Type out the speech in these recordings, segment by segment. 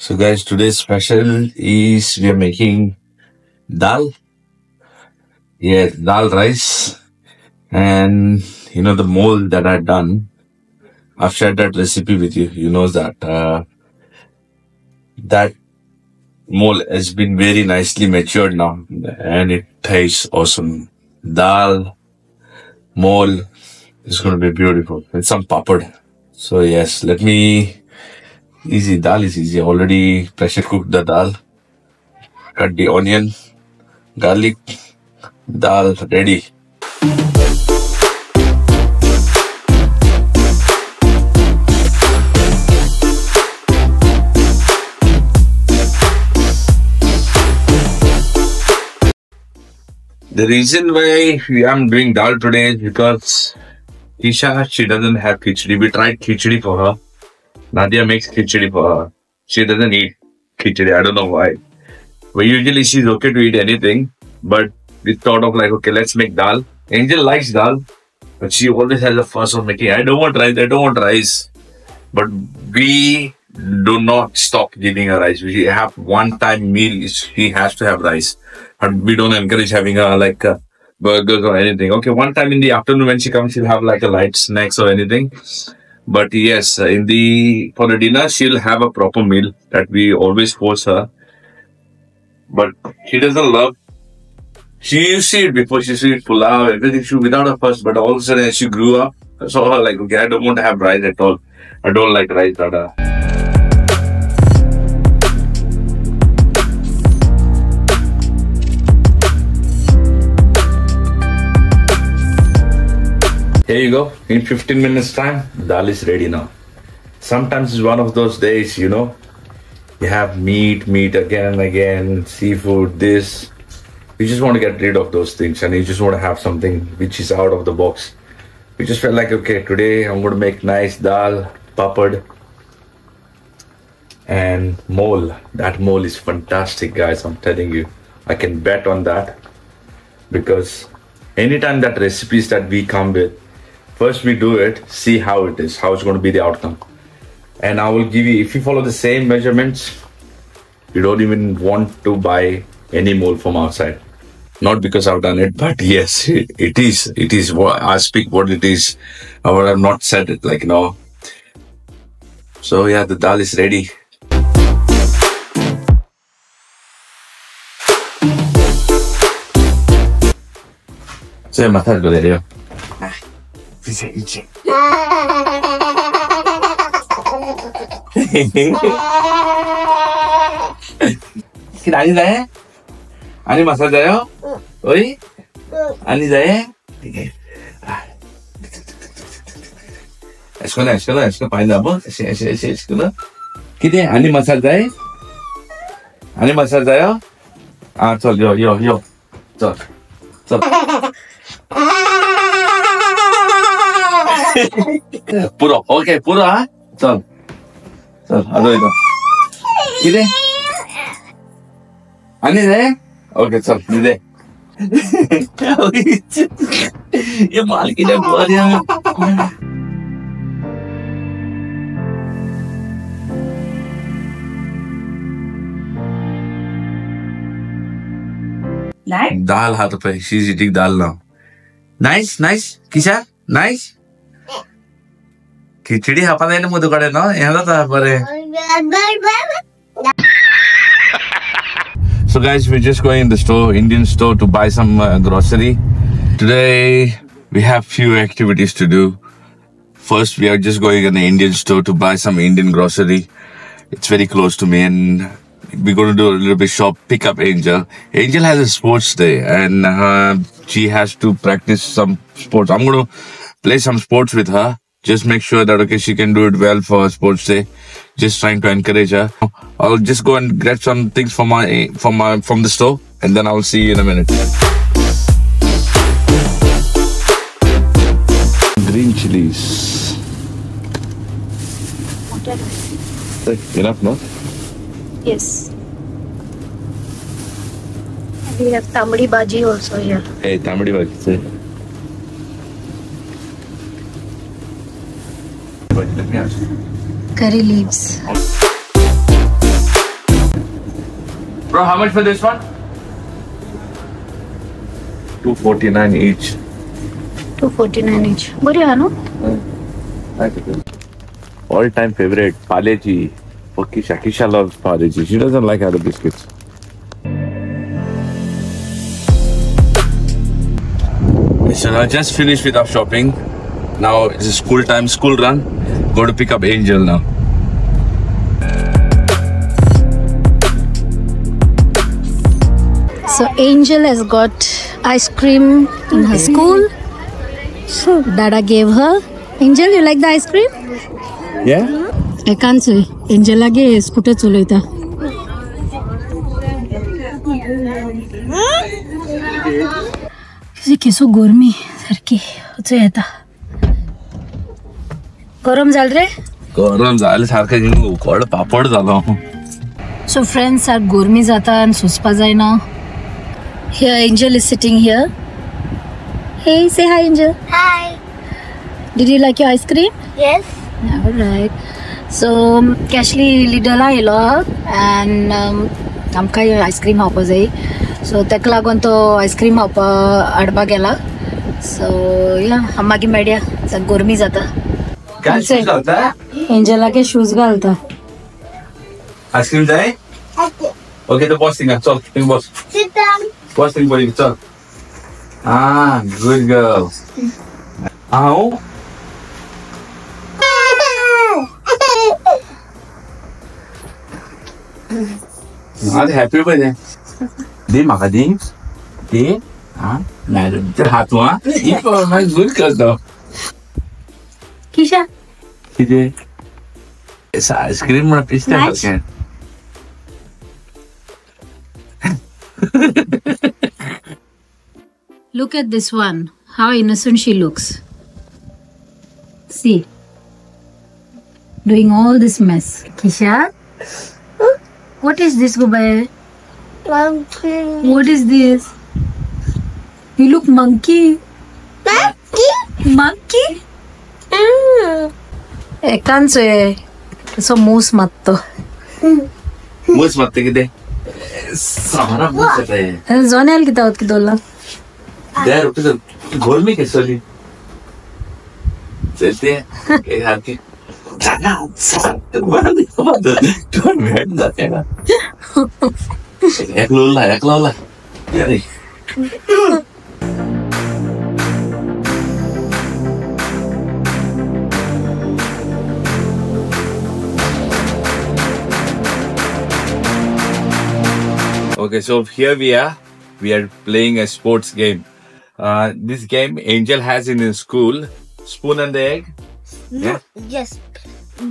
So guys, today's special is we are making dal. Yeah, dal rice. And the mold that I've done. I've shared that recipe with you. You know that mold has been very nicely matured now, and it tastes awesome. Dal mold is going to be beautiful with some papad. So yes, let me easy. Dal is easy. Already pressure cooked the dal. Cut the onion, garlic, dal ready. The reason why I'm doing dal today is because Isha, she doesn't have khichdi. We tried khichdi for her. Nadia makes khichdi for her. She doesn't eat khichdi. I don't know why. But usually she's okay to eat anything. But we thought of like, okay, let's make dal. Angel likes dal. But she always has a fuss of making, I don't want rice, I don't want rice. But we do not stop giving her rice. We have one-time meal. She has to have rice. And we don't encourage having burgers or anything. Okay, one time in the afternoon when she comes, she'll have like a light snacks or anything. But yes, for the dinner, she'll have a proper meal that we always force her. But she doesn't love. She used to eat before. She used to eat pulao, everything she without a fuss. But all of a sudden, as she grew up, I saw her like, okay, I don't want to have rice at all. I don't like rice, Dada. Here you go. In 15 minutes time, dal is ready now. Sometimes it's one of those days, you have meat again and again, seafood, this. You just want to get rid of those things and you just want to have something which is out of the box. We just felt like, okay, today I'm going to make nice dal, papad, and mole. That mole is fantastic, guys. I'm telling you. I can bet on that. Because anytime that recipes that we come with, first we do it, see how it is, how it's going to be the outcome. And I will give you, if you follow the same measurements, you don't even want to buy any mold from outside. Not because I've done it, but yes, it is. It is what I speak what it is. Or I've not said it like, So yeah, the dal is ready. So matar ko dere. Kirani jaye? Ani masal jayo? Oi? Ani jaye? Okay. Esko pain dabo. Esko na. Kide ani masal jaye? Ani masal jayo? Chal yo. Chal. Puro. Okay, puro ha? Chal. Ado ito. Kide? Ani jaye? Okay, चल दे ये माल की बुआ दिया दाल हाथ पे she's eating dal now. Nice Kisha nice खिचड़ी हापा देने मुझे करे ना यहाँ था परे. So guys, we're just going in the store, Indian store, to buy some grocery. Today, we have few activities to do. First, we are just going in the Indian store to buy some Indian grocery. It's very close to me and we're going to do a little bit pick up Angel. Angel has a sports day and she has to practice some sports. I'm going to play some sports with her. Just make sure that, okay, she can do it well for her sports day. Just trying to encourage her. I'll just go and get some things from the store and then I'll see you in a minute. Green chilies. Enough, no? Yes. And we have tamari bhaji also here. Hey, tamari bhaji, say. Let me ask you. Curry leaves. Bro, how much for this one? 249 each. 249 each. Bariya, no? All-time favorite, Parle-G. For Kisha. Kisha loves Parle-G. She doesn't like other biscuits. So I just finished with our shopping. Now it's a school time, school run. Go to pick up Angel now. So Angel has got ice cream in her school. So Dada gave her. Angel, you like the ice cream? Yeah? I can't say. Angel lage scooter choloita. केसो गर्मी सारखी येता गरम जाल रे गरम झाले सारखं उकड पापड झालो So friends are गर्मी जाता and सुचपा जायना. Here Angel is sitting here. Hey, say hi Angel. Hi. Did you like your ice cream? Yes. All right. So Cashly Lidl आयलो and आमकां ice cream खावपा जाय. So ताका लागून तो ice cream खावपा हाडपा गेला. So yeah, मागीर मेळया. गर्मी जाता. काय शूज घालता एंजलाके शूज घालता. आईस्क्रीम जाय ओके तो बॉस थिंगा चल thing boss Sit down. Boss thing बरी चल गुड गर्ल आओ आज हैप्पी बर्थडे दे म्हाका दे मॅडम तर हात वा ही पण माय गुड करतो किशा किती आईस्क्रीम म्हणून पिस्ता सारखें Look at this one. How innocent she looks. See. Doing all this mess. Kisha? What is this, Gubay? Monkey. What is this? You look monkey. Monkey. Monkey? Mm. I can't say. So moose matto. मूस मत किती सारा मूस आहे Zonel kita out kidola. There, गोल में कैसे ली चलते हैं एक हाथ की जाना बड़ा दिक्कत तो बैठ जाते हैं एक लोला यार Okay, so here we are playing a sports game. This game Angel has in his school. Spoon and the egg. No, Yeah? yes.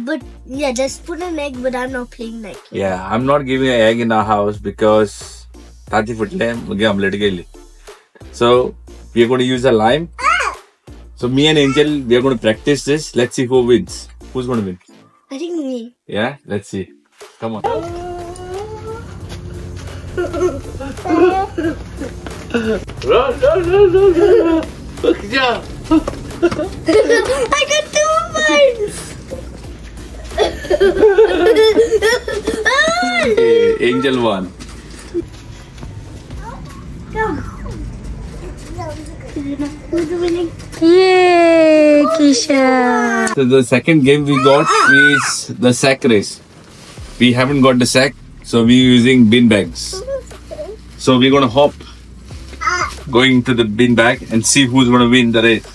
But yeah, just put an egg, but I'm not playing like it. Yeah, I'm not giving an egg in our house because Tati futle muge omelette gaili. So we are going to use a lime. So me and Angel, we are going to practice this. Let's see who wins. Who's going to win? I think me. Yeah, let's see. Come on. No. Look at I got 2 points. Okay, Angel won. Who's winning? Yay, Kisha. So the second game we got is the sack race. We haven't got the sack, so we're using bin bags. So we're gonna hop, going to the bin bag and see who's gonna win the race.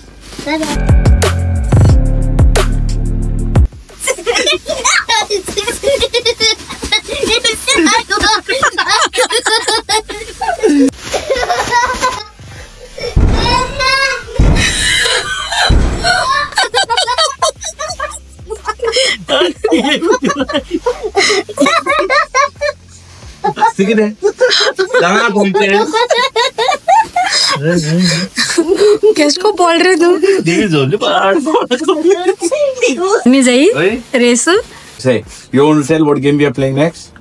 Sige deh. Jangan घूमते हैं. किसको बोल रहे तुम? Digi zone पर. नहीं जाई Oi. Race. Say, you want to tell what game we are playing next?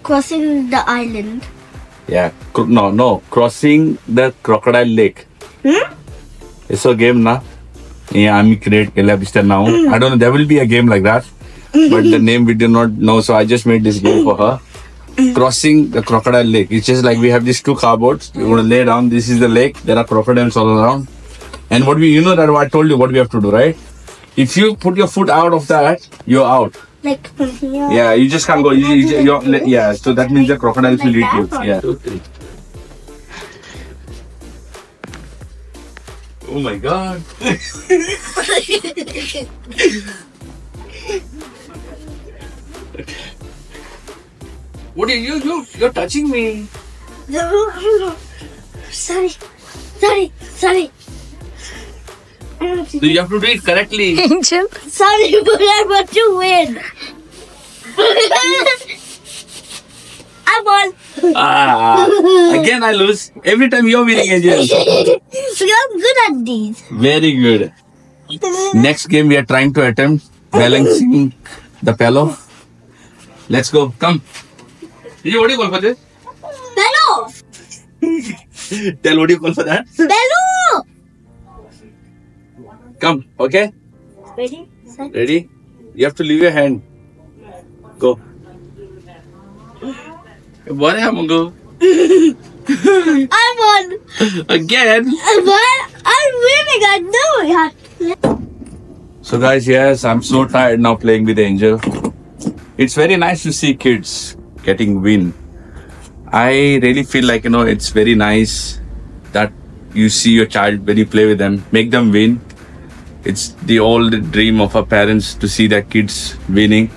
Crossing the island. Yeah. No. Crossing the crocodile lake. It's a game na. Yeah, I'm create now. I don't know. There will be a game like that, but the name we do not know. So I just made this game for her. crossing the crocodile lake. It's just like we have these two cardboards. We're going to lay down. This is the lake. There are crocodiles all around. And what you know that I told you what we have to do, right? If you put your foot out of that, you're out. Like from here. Yeah, you just can't go. Yeah, so that means the crocodiles will eat you. Yeah. 2, 3. Oh my God. What are you're touching me. Sorry. So you have to do it correctly. Angel. Sorry, but I want to win. I won. Again I lose. Every time you're winning, Angel. So I'm good at these. Very good. Next game we are trying to attempt balancing the pillow. Let's go. Come. What do you call for this? Bello. Tell what do you call for that? Bello. Come. Okay. Ready? Set. Ready? You have to leave your hand. Go. What happened, Mungo? I won. Again. I'm winning. I know it. So guys, yes, I'm so tired now playing with Angel. It's very nice to see kids getting win. I really feel like, it's very nice that you see your child when you play with them, make them win. It's the old dream of our parents to see their kids winning.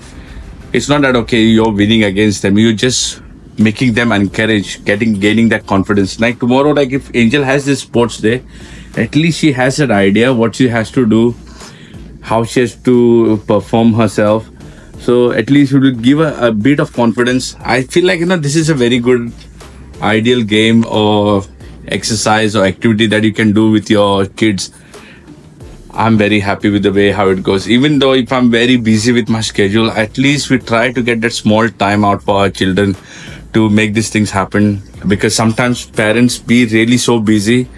It's not that, okay, you're winning against them. You're just making them encourage, gaining that confidence. Like tomorrow, like if Angel has this sports day, at least she has an idea what she has to do, how she has to perform herself. So at least it will give her a bit of confidence. I feel like, this is a very good ideal game or exercise or activity that you can do with your kids. I'm very happy with the way how it goes. Even though if I'm very busy with my schedule, at least we try to get that small time out for our children to make these things happen. Because sometimes parents be really so busy.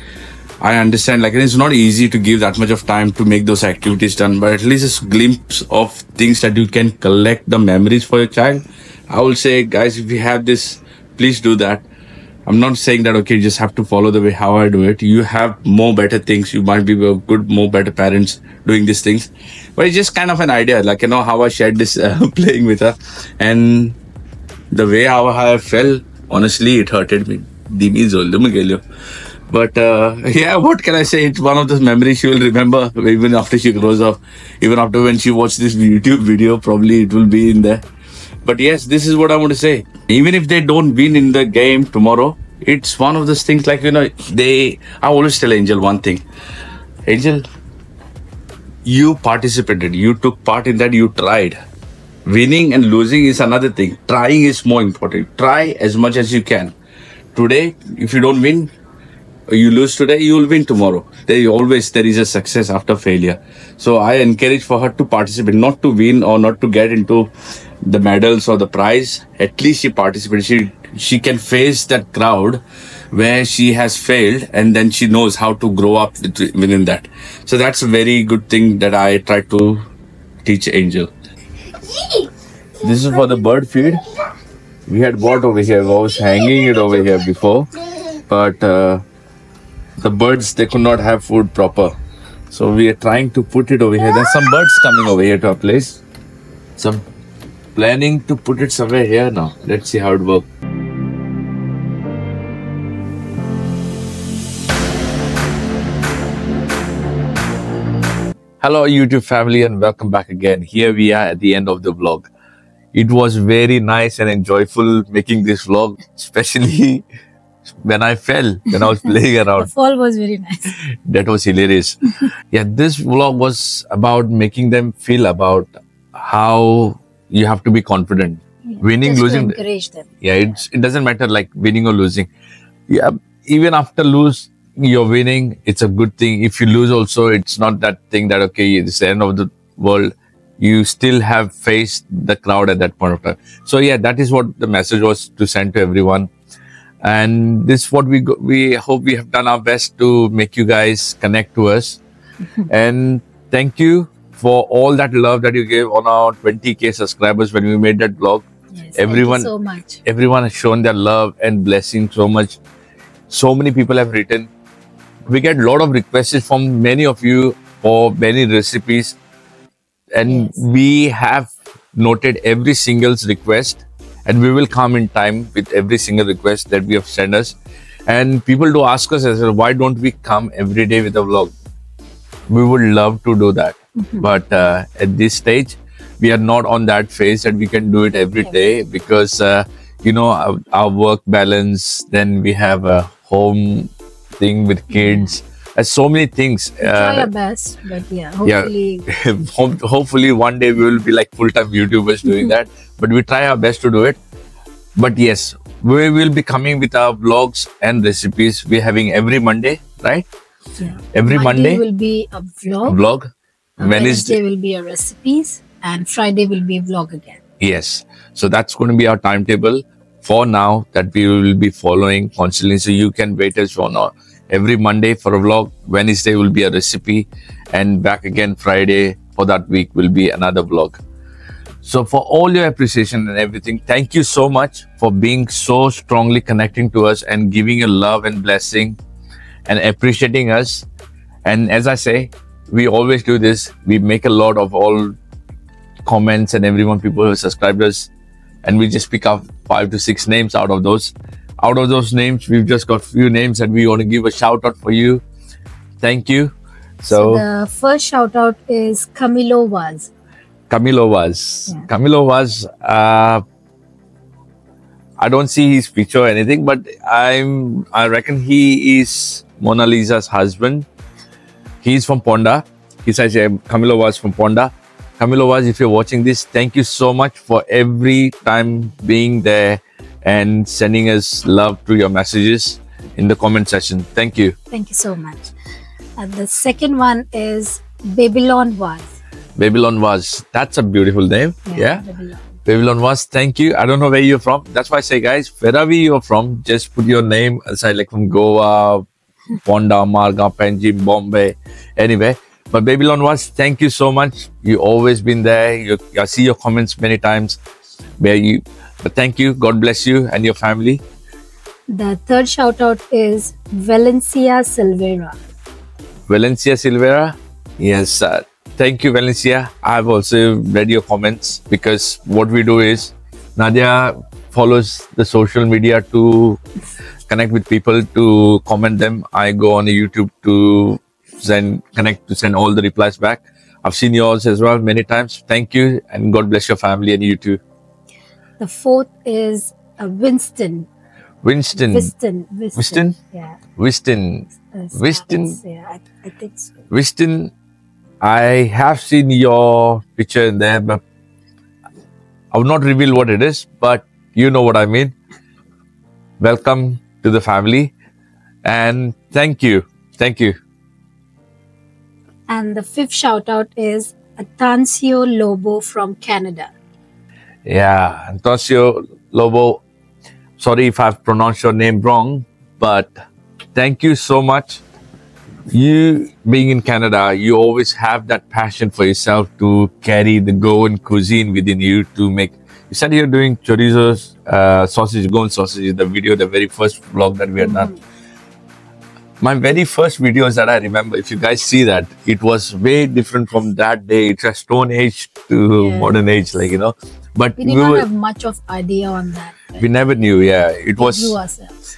I understand, like it's not easy to give that much of time to make those activities done, but at least it's a glimpse of things that you can collect the memories for your child. I will say, guys, if you have this, please do that. I'm not saying that, okay, you just have to follow the way how I do it. You have more better things. You might be more better parents doing these things. But it's just kind of an idea, like, how I shared this playing with her. And the way how I felt, honestly, it hurted me. But yeah, what can I say? It's one of those memories she will remember even after she grows up. Even after when she watches this YouTube video, probably it will be in there. But yes, this is what I want to say. Even if they don't win in the game tomorrow, it's one of those things like, I always tell Angel one thing. Angel, you participated. You took part in that. You tried. Winning and losing is another thing. Trying is more important. Try as much as you can. Today, if you don't win, you lose today, you will win tomorrow. There is a success after failure. So I encourage for her to participate, not to win or not to get into the medals or the prize. At least she participates. She can face that crowd where she has failed, and then she knows how to grow up within that. So that's a very good thing that I try to teach Angel. This is for the bird feed. We had bought over here. I was hanging it over here before, but the birds, they could not have food proper. So we are trying to put it over here. There's some birds coming over here to our place. Some planning to put it somewhere here now. Let's see how it works. Hello YouTube family and welcome back again. Here we are at the end of the vlog. It was very nice and enjoyable making this vlog, especially when I fell, when I was playing around. The fall was very nice. That was hilarious. Yeah, this vlog was about making them feel about how you have to be confident. Winning, Just losing. to encourage them. Yeah, it doesn't matter like winning or losing. Yeah, even after you're winning, it's a good thing. If you lose also, it's not that thing that, okay, it's the end of the world. You still have faced the crowd at that point of time. So yeah, that is what the message was to send to everyone. And this is what we hope we have done our best to make you guys connect to us. And thank you for all that love that you gave on our 20K subscribers when we made that vlog. Yes, Everyone, thank you so much. everyone has shown their love and blessing so much. So many people have written. We get a lot of requests from many of you for many recipes, and Yes. we have noted every single request, and we will come in time with every single request that we have sent us. And people do ask us as well, why don't we come every day with a vlog? We would love to do that, but at this stage, we are not on that phase that we can do it every day because our work balance. Then we have a home thing with kids. So many things. Try our best, but yeah, hopefully. Hopefully one day we will be like full-time YouTubers doing that. But we try our best to do it. But yes, we will be coming with our vlogs and recipes. We're having every Monday, right? Yeah. Every Monday will be a vlog. Vlog. Wednesday will be a recipes, and Friday will be a vlog again. Yes. So that's going to be our timetable for now that we will be following constantly. So you can wait us on every Monday for a vlog. Wednesday will be a recipe, and back again Friday for that week will be another vlog. So for all your appreciation and everything, thank you so much for being so strongly connecting to us and giving your love and blessing and appreciating us. And as I say, we always do this. We make a lot of all comments and everyone, people who subscribed us, and we just pick up 5 to 6 names out of those. Out of those names, we've just got few names that we want to give a shout out for you. Thank you. So the first shout out is Camilo Vaz. Camilo Vaz. Yeah. Camilo Vaz. I don't see his picture or anything, but I reckon he is Mona Lisa's husband. He's from Ponda. He says Camilo Vaz from Ponda. Camilo Vaz, if you're watching this, thank you so much for every time being there and sending us love through your messages in the comment section. Thank you. Thank you so much. And the second one is Babylon Vaz. Babylon Vaz. That's a beautiful name. Yeah. Babylon Vaz. Thank you. I don't know where you're from. That's why I say, guys, wherever you're from, just put your name aside, like from Goa, Ponda, Marga, Panjim, Bombay, anyway. But Babylon Vaz, thank you so much. You've always been there. I see your comments many times. But thank you. God bless you and your family. The third shout out is Valencia Silvera. Valencia Silvera. Yes, thank you, Valencia. I've also read your comments because what we do is Nadia follows the social media to connect with people, to comment them. I go on YouTube to send all the replies back. I've seen yours as well many times. Thank you, and God bless your family and you too. The fourth is Winston. Winston. Yeah. Winston. Yeah, I think so. Winston, I have seen your picture in there, but I will not reveal what it is, but you know what I mean. Welcome to the family, and thank you. Thank you. And the fifth shout out is Atancio Lobo from Canada. Yeah, Antonio Lobo. Sorry if I've pronounced your name wrong, but thank you so much. You being in Canada, you always have that passion for yourself to carry the Goan cuisine within you to make. You said you're doing chorizo sausage, Goan sausage, the very first vlog that we had done. My very first videos that I remember, if you guys see that, it was way different from that day. It's a stone age to modern age, like, you know. But we did not have much of idea on that. We never knew, yeah. It was. We ourselves.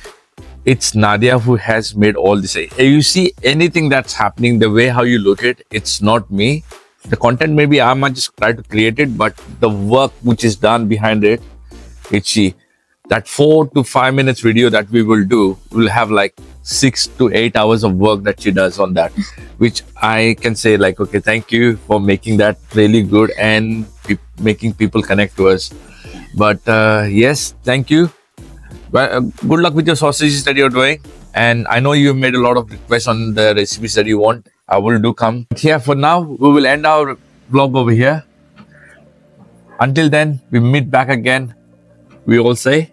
It's Nadia who has made all this. You see anything that's happening, the way how you look at it, it's not me. The content, maybe I might just try to create it, but the work which is done behind it, it's she. That 4 to 5 minutes video that we will do will have like 6 to 8 hours of work that she does on that, which I can say like, okay, thank you for making that really good and making people connect to us. But yes, thank you. Well, good luck with your sausages that you're doing. And I know you've made a lot of requests on the recipes that you want. I will do come. But yeah, for now, we will end our vlog over here. Until then, we meet back again. We all say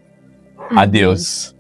adios.